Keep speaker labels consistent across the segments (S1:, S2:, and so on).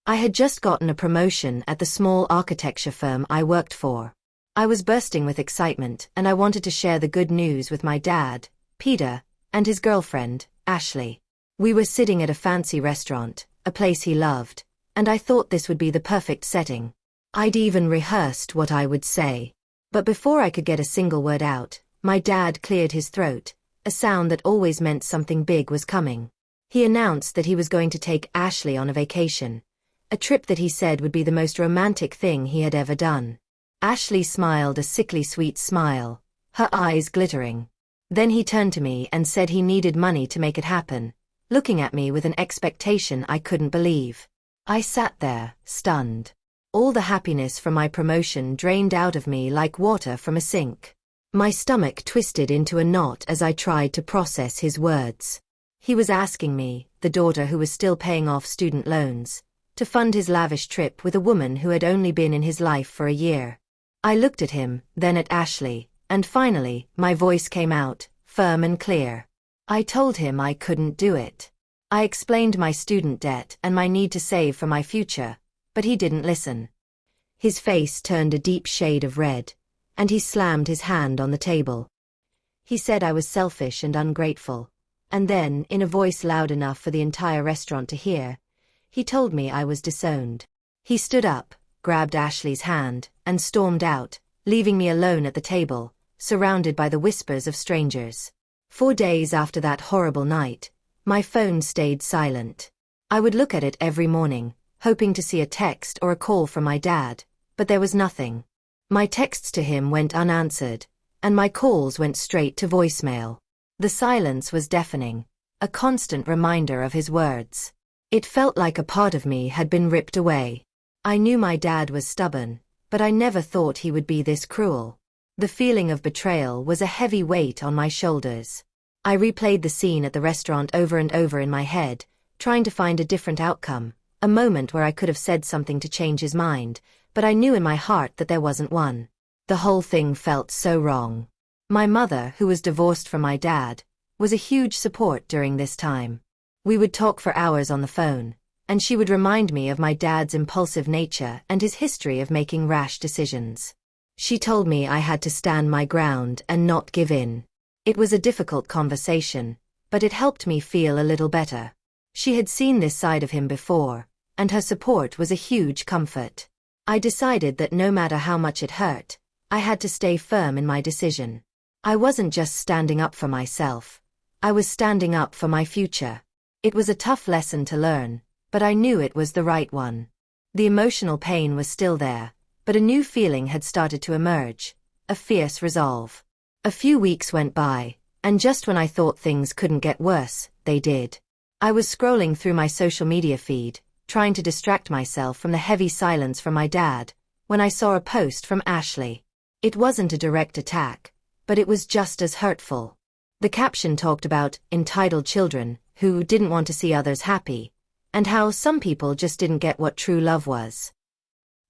S1: I had just gotten a promotion at the small architecture firm I worked for. I was bursting with excitement, and I wanted to share the good news with my dad, Peter, and his girlfriend, Ashley. We were sitting at a fancy restaurant, a place he loved, and I thought this would be the perfect setting. I'd even rehearsed what I would say. But before I could get a single word out, my dad cleared his throat, a sound that always meant something big was coming. He announced that he was going to take Ashley on a vacation, a trip that he said would be the most romantic thing he had ever done. Ashley smiled a sickly sweet smile, her eyes glittering. Then he turned to me and said he needed money to make it happen, looking at me with an expectation I couldn't believe. I sat there, stunned. All the happiness from my promotion drained out of me like water from a sink. My stomach twisted into a knot as I tried to process his words. He was asking me, the daughter who was still paying off student loans, to fund his lavish trip with a woman who had only been in his life for a year. I looked at him, then at Ashley, and finally, my voice came out, firm and clear. I told him I couldn't do it. I explained my student debt and my need to save for my future, but he didn't listen. His face turned a deep shade of red, and he slammed his hand on the table. He said I was selfish and ungrateful, and then, in a voice loud enough for the entire restaurant to hear, he told me I was disowned. He stood up, grabbed Ashley's hand, and stormed out, leaving me alone at the table, surrounded by the whispers of strangers. 4 days after that horrible night, my phone stayed silent. I would look at it every morning, hoping to see a text or a call from my dad, but there was nothing. My texts to him went unanswered, and my calls went straight to voicemail. The silence was deafening, a constant reminder of his words. It felt like a part of me had been ripped away. I knew my dad was stubborn, but I never thought he would be this cruel. The feeling of betrayal was a heavy weight on my shoulders. I replayed the scene at the restaurant over and over in my head, trying to find a different outcome, a moment where I could have said something to change his mind, but I knew in my heart that there wasn't one. The whole thing felt so wrong. My mother, who was divorced from my dad, was a huge support during this time. We would talk for hours on the phone, and she would remind me of my dad's impulsive nature and his history of making rash decisions. She told me I had to stand my ground and not give in. It was a difficult conversation, but it helped me feel a little better. She had seen this side of him before, and her support was a huge comfort. I decided that no matter how much it hurt, I had to stay firm in my decision. I wasn't just standing up for myself. I was standing up for my future. It was a tough lesson to learn, but I knew it was the right one. The emotional pain was still there, but a new feeling had started to emerge, a fierce resolve. A few weeks went by, and just when I thought things couldn't get worse, they did. I was scrolling through my social media feed, trying to distract myself from the heavy silence from my dad, when I saw a post from Ashley. It wasn't a direct attack, but it was just as hurtful. The caption talked about entitled children who didn't want to see others happy, and how some people just didn't get what true love was.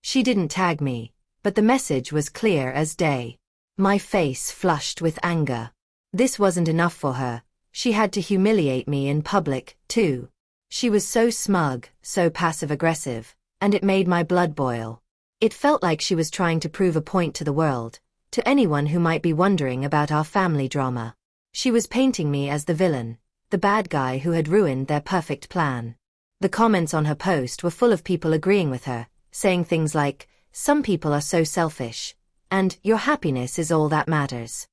S1: She didn't tag me, but the message was clear as day. My face flushed with anger. This wasn't enough for her. She had to humiliate me in public, too. She was so smug, so passive-aggressive, and it made my blood boil. It felt like she was trying to prove a point to the world, to anyone who might be wondering about our family drama. She was painting me as the villain, the bad guy who had ruined their perfect plan. The comments on her post were full of people agreeing with her, saying things like, "Some people are so selfish," and "Your happiness is all that matters."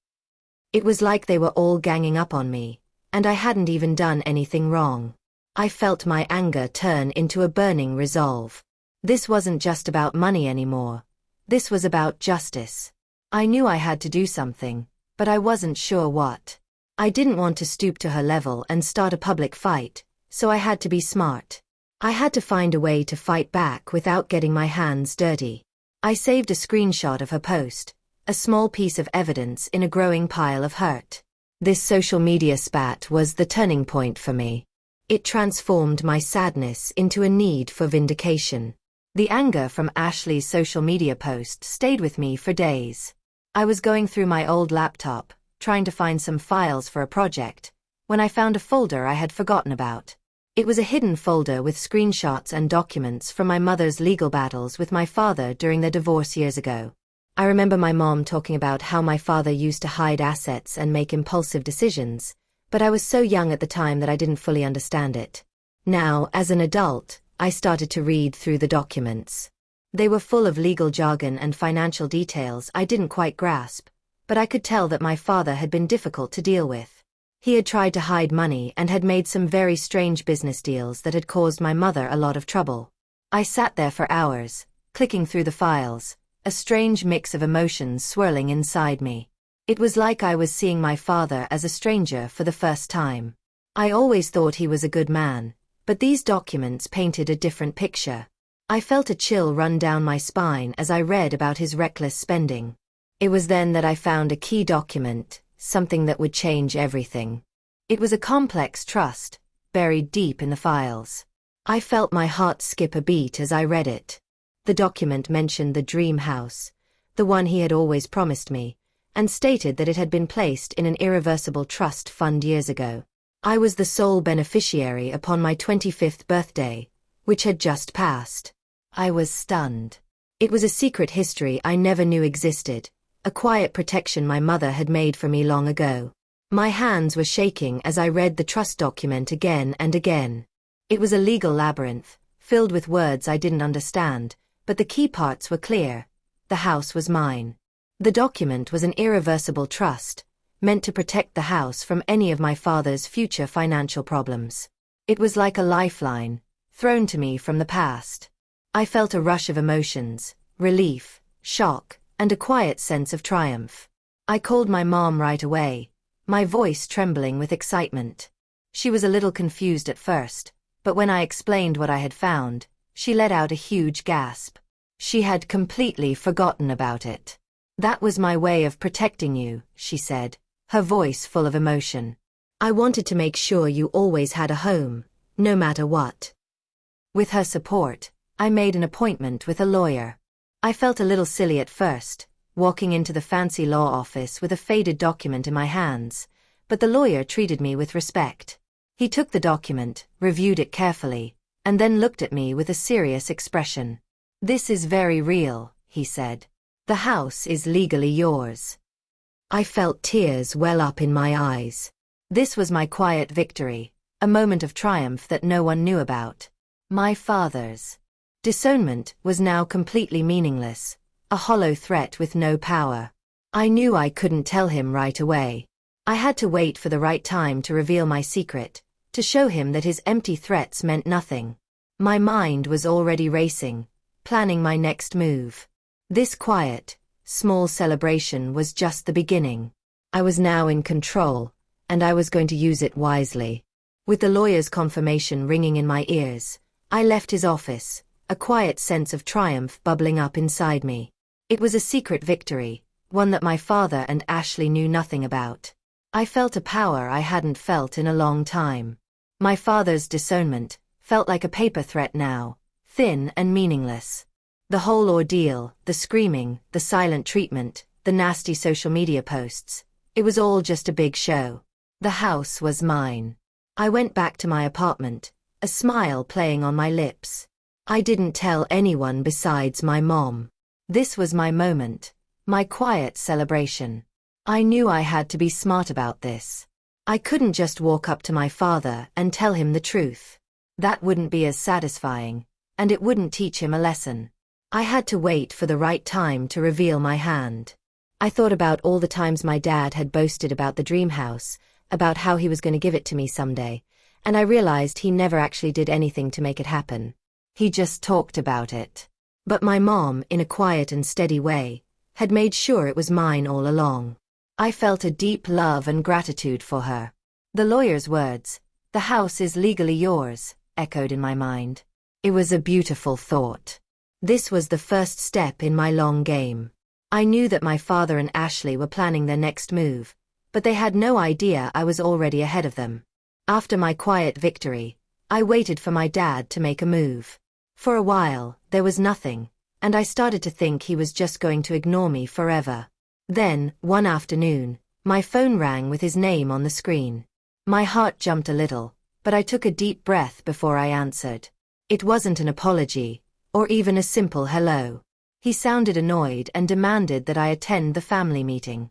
S1: It was like they were all ganging up on me, and I hadn't even done anything wrong. I felt my anger turn into a burning resolve. This wasn't just about money anymore. This was about justice. I knew I had to do something, but I wasn't sure what. I didn't want to stoop to her level and start a public fight, so I had to be smart. I had to find a way to fight back without getting my hands dirty. I saved a screenshot of her post, a small piece of evidence in a growing pile of hurt. This social media spat was the turning point for me. It transformed my sadness into a need for vindication. The anger from Ashley's social media post stayed with me for days. I was going through my old laptop, trying to find some files for a project, when I found a folder I had forgotten about. It was a hidden folder with screenshots and documents from my mother's legal battles with my father during their divorce years ago. I remember my mom talking about how my father used to hide assets and make impulsive decisions, but I was so young at the time that I didn't fully understand it. Now, as an adult, I started to read through the documents. They were full of legal jargon and financial details I didn't quite grasp, but I could tell that my father had been difficult to deal with. He had tried to hide money and had made some very strange business deals that had caused my mother a lot of trouble. I sat there for hours, clicking through the files, a strange mix of emotions swirling inside me. It was like I was seeing my father as a stranger for the first time. I always thought he was a good man, but these documents painted a different picture. I felt a chill run down my spine as I read about his reckless spending. It was then that I found a key document, something that would change everything. It was a complex trust, buried deep in the files. I felt my heart skip a beat as I read it. The document mentioned the dream house, the one he had always promised me, and stated that it had been placed in an irreversible trust fund years ago. I was the sole beneficiary upon my 25th birthday, which had just passed. I was stunned. It was a secret history I never knew existed, a quiet protection my mother had made for me long ago. My hands were shaking as I read the trust document again and again. It was a legal labyrinth, filled with words I didn't understand, but the key parts were clear. The house was mine. The document was an irreversible trust, meant to protect the house from any of my father's future financial problems. It was like a lifeline, thrown to me from the past. I felt a rush of emotions, relief, shock, and a quiet sense of triumph. I called my mom right away, my voice trembling with excitement. She was a little confused at first, but when I explained what I had found, she let out a huge gasp. She had completely forgotten about it. "That was my way of protecting you," she said, her voice full of emotion. "I wanted to make sure you always had a home, no matter what." With her support, I made an appointment with a lawyer. I felt a little silly at first, walking into the fancy law office with a faded document in my hands, but the lawyer treated me with respect. He took the document, reviewed it carefully, and then looked at me with a serious expression. "This is very real," he said. "The house is legally yours." I felt tears well up in my eyes. This was my quiet victory, a moment of triumph that no one knew about. My father's disownment was now completely meaningless, a hollow threat with no power. I knew I couldn't tell him right away. I had to wait for the right time to reveal my secret, to show him that his empty threats meant nothing. My mind was already racing, planning my next move. This quiet, small celebration was just the beginning. I was now in control, and I was going to use it wisely. With the lawyer's confirmation ringing in my ears, I left his office, a quiet sense of triumph bubbling up inside me. It was a secret victory, one that my father and Ashley knew nothing about. I felt a power I hadn't felt in a long time. My father's disownment felt like a paper threat now, thin and meaningless. The whole ordeal, the screaming, the silent treatment, the nasty social media posts, it was all just a big show. The house was mine. I went back to my apartment, a smile playing on my lips. I didn't tell anyone besides my mom. This was my moment, my quiet celebration. I knew I had to be smart about this. I couldn't just walk up to my father and tell him the truth. That wouldn't be as satisfying, and it wouldn't teach him a lesson. I had to wait for the right time to reveal my hand. I thought about all the times my dad had boasted about the dream house, about how he was going to give it to me someday, and I realized he never actually did anything to make it happen. He just talked about it. But my mom, in a quiet and steady way, had made sure it was mine all along. I felt a deep love and gratitude for her. The lawyer's words, "The house is legally yours," echoed in my mind. It was a beautiful thought. This was the first step in my long game. I knew that my father and Ashley were planning their next move, but they had no idea I was already ahead of them. After my quiet victory, I waited for my dad to make a move. For a while, there was nothing, and I started to think he was just going to ignore me forever. Then, one afternoon, my phone rang with his name on the screen. My heart jumped a little, but I took a deep breath before I answered. It wasn't an apology, or even a simple hello. He sounded annoyed and demanded that I attend the family meeting.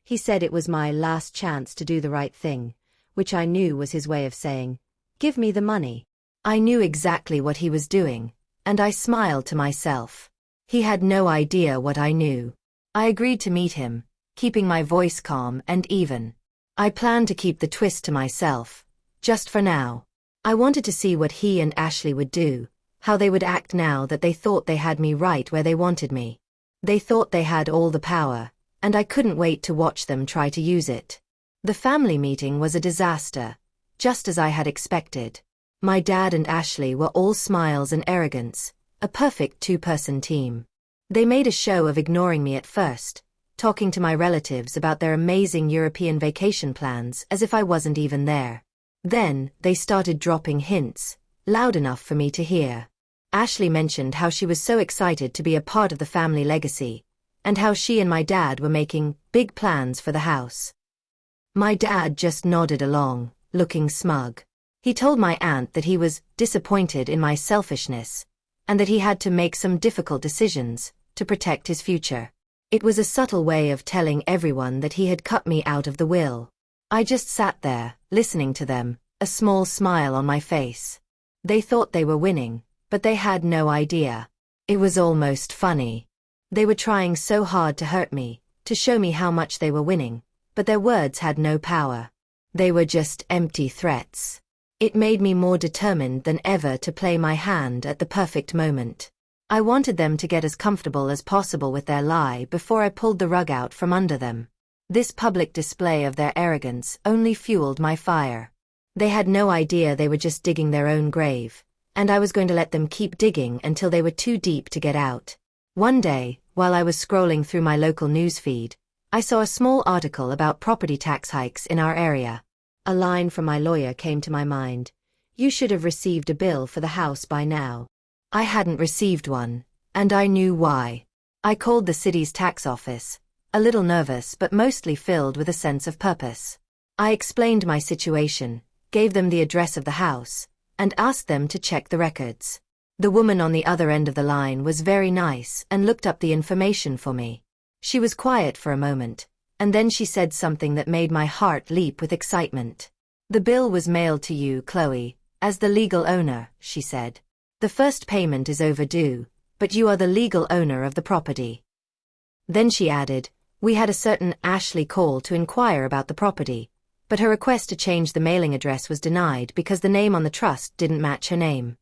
S1: He said it was my last chance to do the right thing, which I knew was his way of saying, "Give me the money." I knew exactly what he was doing, and I smiled to myself. He had no idea what I knew. I agreed to meet him, keeping my voice calm and even. I planned to keep the twist to myself, just for now. I wanted to see what he and Ashley would do, how they would act now that they thought they had me right where they wanted me. They thought they had all the power, and I couldn't wait to watch them try to use it. The family meeting was a disaster, just as I had expected. My dad and Ashley were all smiles and arrogance, a perfect two-person team. They made a show of ignoring me at first, talking to my relatives about their amazing European vacation plans as if I wasn't even there. Then, they started dropping hints, loud enough for me to hear. Ashley mentioned how she was so excited to be a part of the family legacy, and how she and my dad were making big plans for the house. My dad just nodded along, looking smug. He told my aunt that he was disappointed in my selfishness, and that he had to make some difficult decisions to protect his future. It was a subtle way of telling everyone that he had cut me out of the will. I just sat there, listening to them, a small smile on my face. They thought they were winning, but they had no idea. It was almost funny. They were trying so hard to hurt me, to show me how much they were winning, but their words had no power. They were just empty threats. It made me more determined than ever to play my hand at the perfect moment. I wanted them to get as comfortable as possible with their lie before I pulled the rug out from under them. This public display of their arrogance only fueled my fire. They had no idea they were just digging their own grave, and I was going to let them keep digging until they were too deep to get out. One day, while I was scrolling through my local news feed, I saw a small article about property tax hikes in our area. A line from my lawyer came to my mind. "You should have received a bill for the house by now." I hadn't received one, and I knew why. I called the city's tax office, a little nervous but mostly filled with a sense of purpose. I explained my situation, gave them the address of the house, and asked them to check the records. The woman on the other end of the line was very nice and looked up the information for me. She was quiet for a moment, and then she said something that made my heart leap with excitement. "The bill was mailed to you, Chloe, as the legal owner," she said. "The first payment is overdue, but you are the legal owner of the property." Then she added, "We had a certain Ashley call to inquire about the property, but her request to change the mailing address was denied because the name on the trust didn't match her name."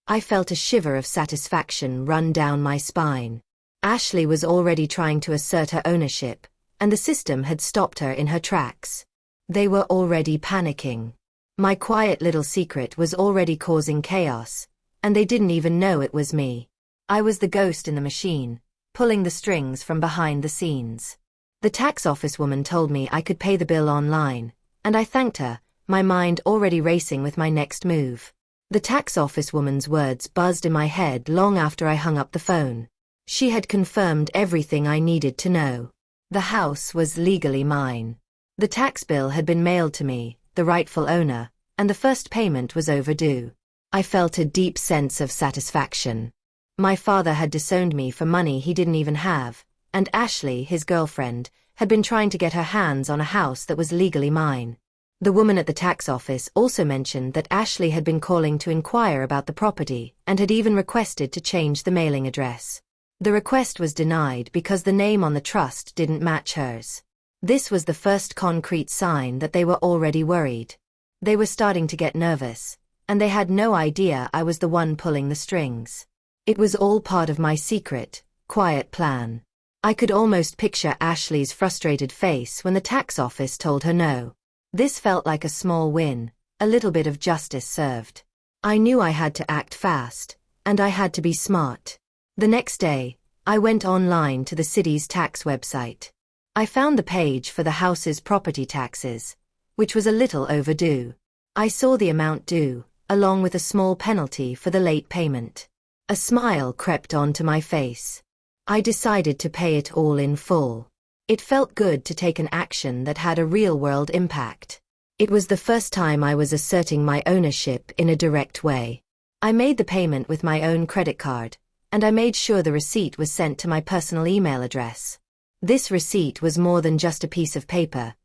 S1: I felt a shiver of satisfaction run down my spine. Ashley was already trying to assert her ownership, and the system had stopped her in her tracks. They were already panicking. My quiet little secret was already causing chaos, and they didn't even know it was me. I was the ghost in the machine, pulling the strings from behind the scenes. The tax office woman told me I could pay the bill online, and I thanked her, my mind already racing with my next move. The tax office woman's words buzzed in my head long after I hung up the phone. She had confirmed everything I needed to know. The house was legally mine. The tax bill had been mailed to me, the rightful owner, and the first payment was overdue. I felt a deep sense of satisfaction. My father had disowned me for money he didn't even have, and Ashley, his girlfriend, had been trying to get her hands on a house that was legally mine. The woman at the tax office also mentioned that Ashley had been calling to inquire about the property and had even requested to change the mailing address. The request was denied because the name on the trust didn't match hers. This was the first concrete sign that they were already worried. They were starting to get nervous, and they had no idea I was the one pulling the strings. It was all part of my secret, quiet plan. I could almost picture Ashley's frustrated face when the tax office told her no. This felt like a small win, a little bit of justice served. I knew I had to act fast, and I had to be smart. The next day, I went online to the city's tax website. I found the page for the house's property taxes, which was a little overdue. I saw the amount due, along with a small penalty for the late payment. A smile crept onto my face. I decided to pay it all in full. It felt good to take an action that had a real-world impact. It was the first time I was asserting my ownership in a direct way. I made the payment with my own credit card, and I made sure the receipt was sent to my personal email address. This receipt was more than just a piece of paper.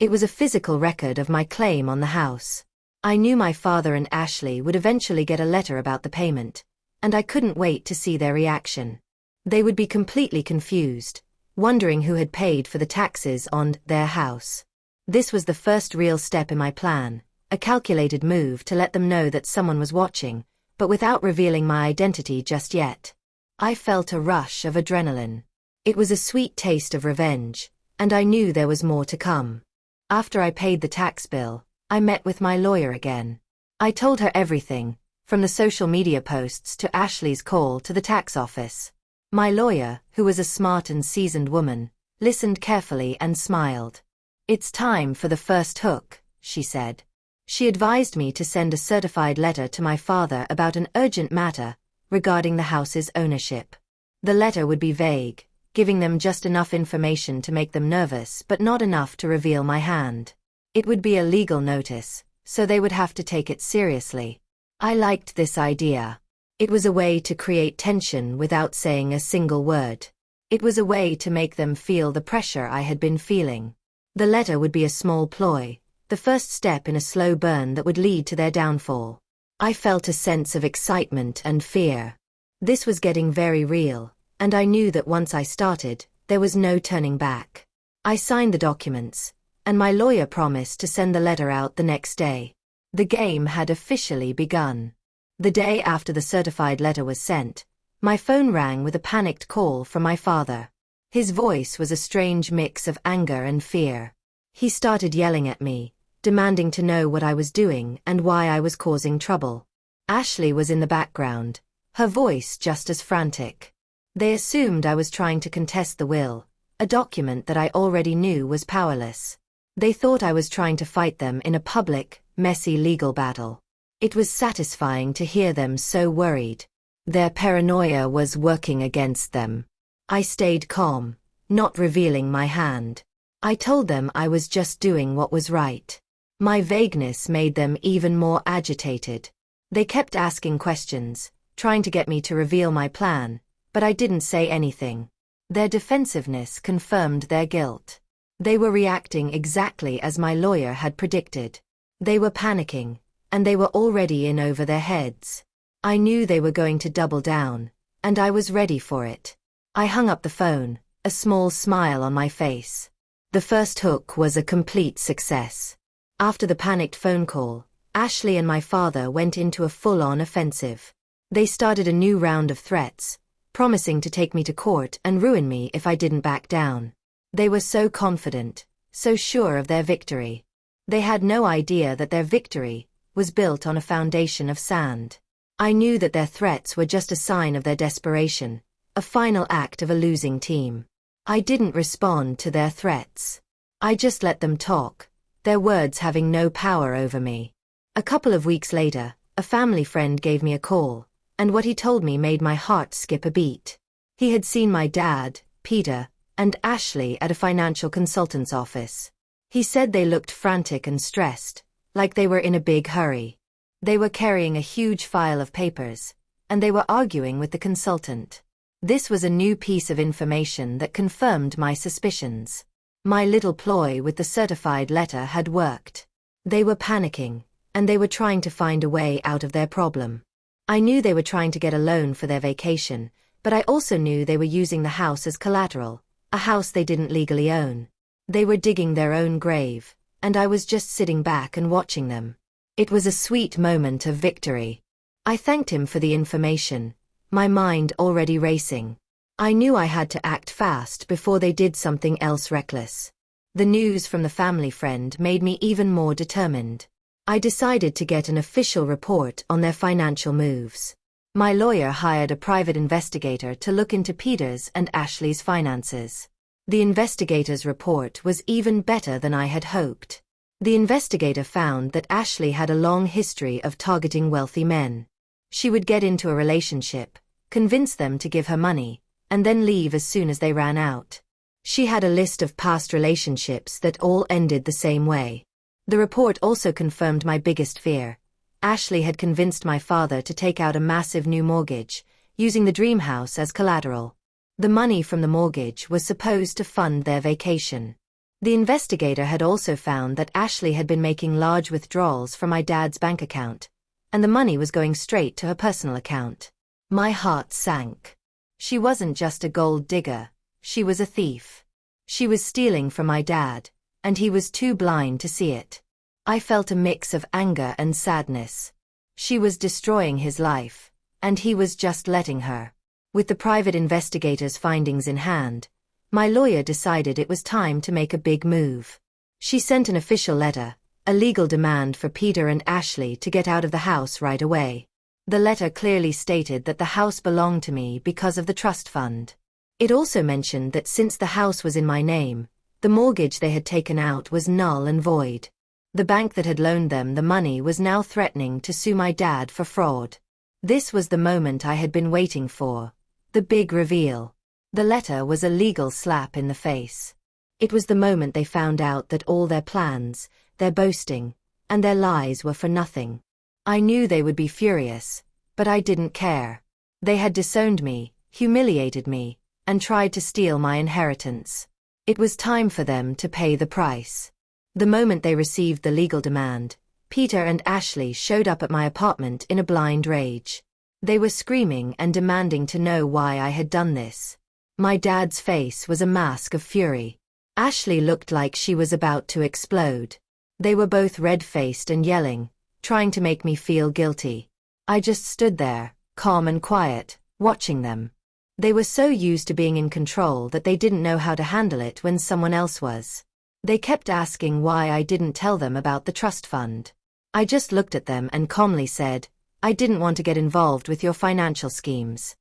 S1: It was a physical record of my claim on the house. I knew my father and Ashley would eventually get a letter about the payment, and I couldn't wait to see their reaction. They would be completely confused, wondering who had paid for the taxes on their house. This was the first real step in my plan, a calculated move to let them know that someone was watching, but without revealing my identity just yet. I felt a rush of adrenaline. It was a sweet taste of revenge, and I knew there was more to come. After I paid the tax bill, I met with my lawyer again. I told her everything, from the social media posts to Ashley's call to the tax office. My lawyer, who was a smart and seasoned woman, listened carefully and smiled. "It's time for the first hook," she said. She advised me to send a certified letter to my father about an urgent matter regarding the house's ownership. The letter would be vague, giving them just enough information to make them nervous but not enough to reveal my hand. It would be a legal notice, so they would have to take it seriously. I liked this idea. It was a way to create tension without saying a single word. It was a way to make them feel the pressure I had been feeling. The letter would be a small ploy, the first step in a slow burn that would lead to their downfall. I felt a sense of excitement and fear. This was getting very real, and I knew that once I started, there was no turning back. I signed the documents, and my lawyer promised to send the letter out the next day. The game had officially begun. The day after the certified letter was sent, my phone rang with a panicked call from my father. His voice was a strange mix of anger and fear. He started yelling at me, demanding to know what I was doing and why I was causing trouble. Ashley was in the background, her voice just as frantic. They assumed I was trying to contest the will, a document that I already knew was powerless. They thought I was trying to fight them in a public, messy legal battle. It was satisfying to hear them so worried. Their paranoia was working against them. I stayed calm, not revealing my hand. I told them I was just doing what was right. My vagueness made them even more agitated. They kept asking questions, trying to get me to reveal my plan, but I didn't say anything. Their defensiveness confirmed their guilt. They were reacting exactly as my lawyer had predicted. They were panicking, and they were already in over their heads. I knew they were going to double down, and I was ready for it. I hung up the phone, a small smile on my face. The first hook was a complete success. After the panicked phone call, Ashley and my father went into a full-on offensive. They started a new round of threats, promising to take me to court and ruin me if I didn't back down. They were so confident, so sure of their victory. They had no idea that their victory was built on a foundation of sand. I knew that their threats were just a sign of their desperation, a final act of a losing team. I didn't respond to their threats. I just let them talk, their words having no power over me. A couple of weeks later, a family friend gave me a call, and what he told me made my heart skip a beat. He had seen my dad, Peter, and Ashley at a financial consultant's office. He said they looked frantic and stressed, like they were in a big hurry. They were carrying a huge file of papers, and they were arguing with the consultant. This was a new piece of information that confirmed my suspicions. My little ploy with the certified letter had worked. They were panicking, and they were trying to find a way out of their problem. I knew they were trying to get a loan for their vacation, but I also knew they were using the house as collateral, a house they didn't legally own. They were digging their own grave, and I was just sitting back and watching them. It was a sweet moment of victory. I thanked him for the information, my mind already racing. I knew I had to act fast before they did something else reckless. The news from the family friend made me even more determined. I decided to get an official report on their financial moves. My lawyer hired a private investigator to look into Peter's and Ashley's finances. The investigator's report was even better than I had hoped. The investigator found that Ashley had a long history of targeting wealthy men. She would get into a relationship, convince them to give her money, and then leave as soon as they ran out. She had a list of past relationships that all ended the same way. The report also confirmed my biggest fear. Ashley had convinced my father to take out a massive new mortgage, using the dream house as collateral. The money from the mortgage was supposed to fund their vacation. The investigator had also found that Ashley had been making large withdrawals from my dad's bank account, and the money was going straight to her personal account. My heart sank. She wasn't just a gold digger, she was a thief. She was stealing from my dad, and he was too blind to see it. I felt a mix of anger and sadness. She was destroying his life, and he was just letting her. With the private investigator's findings in hand, my lawyer decided it was time to make a big move. She sent an official letter, a legal demand for Peter and Ashley to get out of the house right away. The letter clearly stated that the house belonged to me because of the trust fund. It also mentioned that since the house was in my name, the mortgage they had taken out was null and void. The bank that had loaned them the money was now threatening to sue my dad for fraud. This was the moment I had been waiting for. The big reveal. The letter was a legal slap in the face. It was the moment they found out that all their plans, their boasting, and their lies were for nothing. I knew they would be furious, but I didn't care. They had disowned me, humiliated me, and tried to steal my inheritance. It was time for them to pay the price. The moment they received the legal demand, Peter and Ashley showed up at my apartment in a blind rage. They were screaming and demanding to know why I had done this. My dad's face was a mask of fury. Ashley looked like she was about to explode. They were both red-faced and yelling, trying to make me feel guilty. I just stood there, calm and quiet, watching them. They were so used to being in control that they didn't know how to handle it when someone else was. They kept asking why I didn't tell them about the trust fund. I just looked at them and calmly said, I didn't want to get involved with your financial schemes.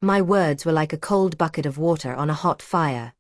S1: My words were like a cold bucket of water on a hot fire.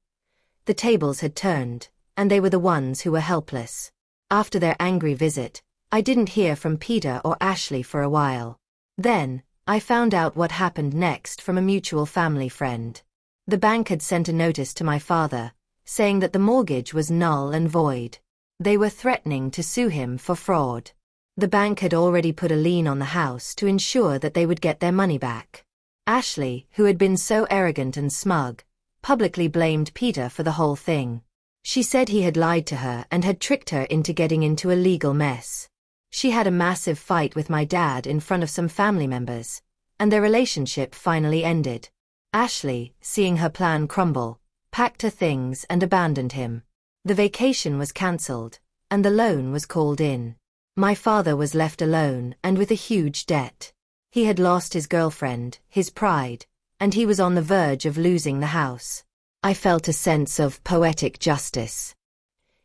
S1: The tables had turned, and they were the ones who were helpless. After their angry visit, I didn't hear from Peter or Ashley for a while. Then, I found out what happened next from a mutual family friend. The bank had sent a notice to my father, saying that the mortgage was null and void. They were threatening to sue him for fraud. The bank had already put a lien on the house to ensure that they would get their money back. Ashley, who had been so arrogant and smug, publicly blamed Peter for the whole thing. She said he had lied to her and had tricked her into getting into a legal mess. She had a massive fight with my dad in front of some family members, and their relationship finally ended. Ashley, seeing her plan crumble, packed her things and abandoned him. The vacation was cancelled, and the loan was called in. My father was left alone and with a huge debt. He had lost his girlfriend, his pride, and he was on the verge of losing the house. I felt a sense of poetic justice.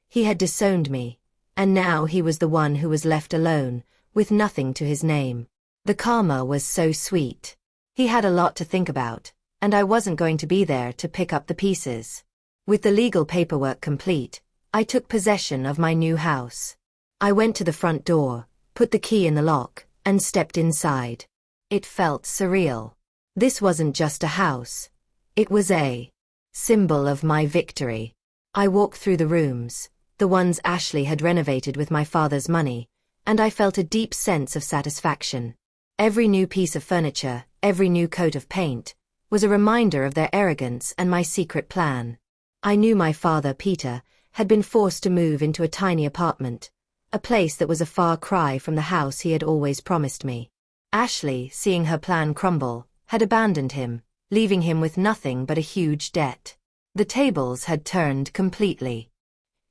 S1: He had disowned me, and now he was the one who was left alone, with nothing to his name. The karma was so sweet. He had a lot to think about, and I wasn't going to be there to pick up the pieces. With the legal paperwork complete, I took possession of my new house. I went to the front door, put the key in the lock, and stepped inside. It felt surreal. This wasn't just a house. It was a symbol of my victory. I walked through the rooms, the ones Ashley had renovated with my father's money, and I felt a deep sense of satisfaction. Every new piece of furniture, every new coat of paint, was a reminder of their arrogance and my secret plan. I knew my father, Peter, had been forced to move into a tiny apartment, a place that was a far cry from the house he had always promised me. Ashley, seeing her plan crumble, had abandoned him, leaving him with nothing but a huge debt. The tables had turned completely.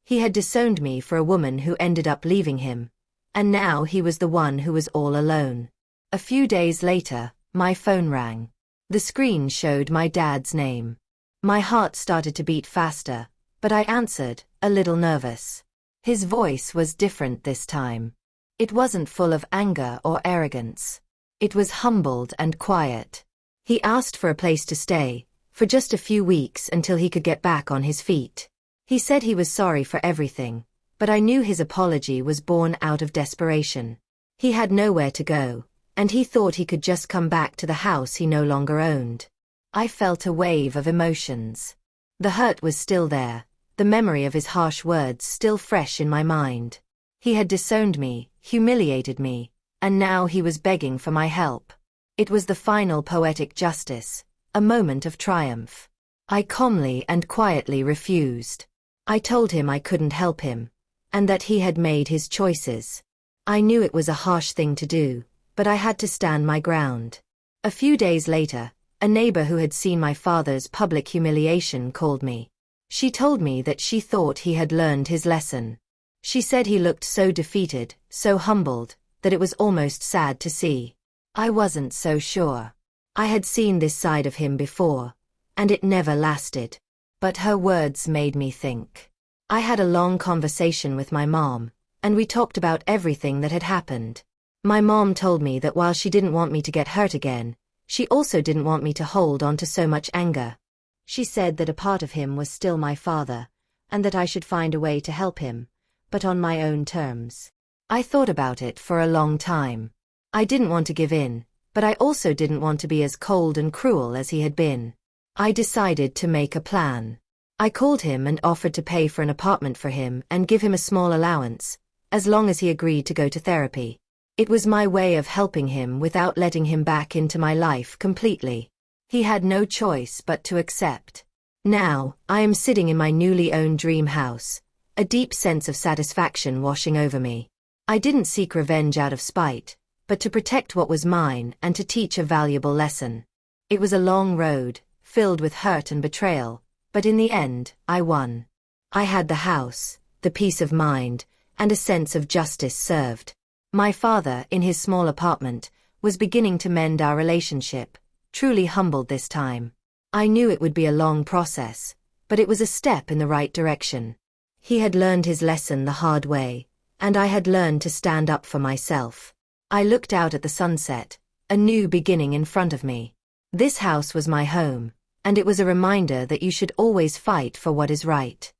S1: He had disowned me for a woman who ended up leaving him, and now he was the one who was all alone. A few days later, my phone rang. The screen showed my dad's name. My heart started to beat faster, but I answered, a little nervous. His voice was different this time. It wasn't full of anger or arrogance. It was humbled and quiet. He asked for a place to stay, for just a few weeks until he could get back on his feet. He said he was sorry for everything, but I knew his apology was born out of desperation. He had nowhere to go, and he thought he could just come back to the house he no longer owned. I felt a wave of emotions. The hurt was still there, the memory of his harsh words still fresh in my mind. He had disowned me, humiliated me, and now he was begging for my help. It was the final poetic justice, a moment of triumph. I calmly and quietly refused. I told him I couldn't help him, and that he had made his choices. I knew it was a harsh thing to do, but I had to stand my ground. A few days later, a neighbor who had seen my father's public humiliation called me. She told me that she thought he had learned his lesson. She said he looked so defeated, so humbled, that it was almost sad to see. I wasn't so sure. I had seen this side of him before, and it never lasted. But her words made me think. I had a long conversation with my mom, and we talked about everything that had happened. My mom told me that while she didn't want me to get hurt again, she also didn't want me to hold on to so much anger. She said that a part of him was still my father, and that I should find a way to help him, but on my own terms. I thought about it for a long time. I didn't want to give in, but I also didn't want to be as cold and cruel as he had been. I decided to make a plan. I called him and offered to pay for an apartment for him and give him a small allowance, as long as he agreed to go to therapy. It was my way of helping him without letting him back into my life completely. He had no choice but to accept. Now, I am sitting in my newly owned dream house, a deep sense of satisfaction washing over me. I didn't seek revenge out of spite, but to protect what was mine and to teach a valuable lesson. It was a long road, filled with hurt and betrayal, but in the end, I won. I had the house, the peace of mind, and a sense of justice served. My father, in his small apartment, was beginning to mend our relationship, truly humbled this time. I knew it would be a long process, but it was a step in the right direction. He had learned his lesson the hard way, and I had learned to stand up for myself. I looked out at the sunset, a new beginning in front of me. This house was my home, and it was a reminder that you should always fight for what is right.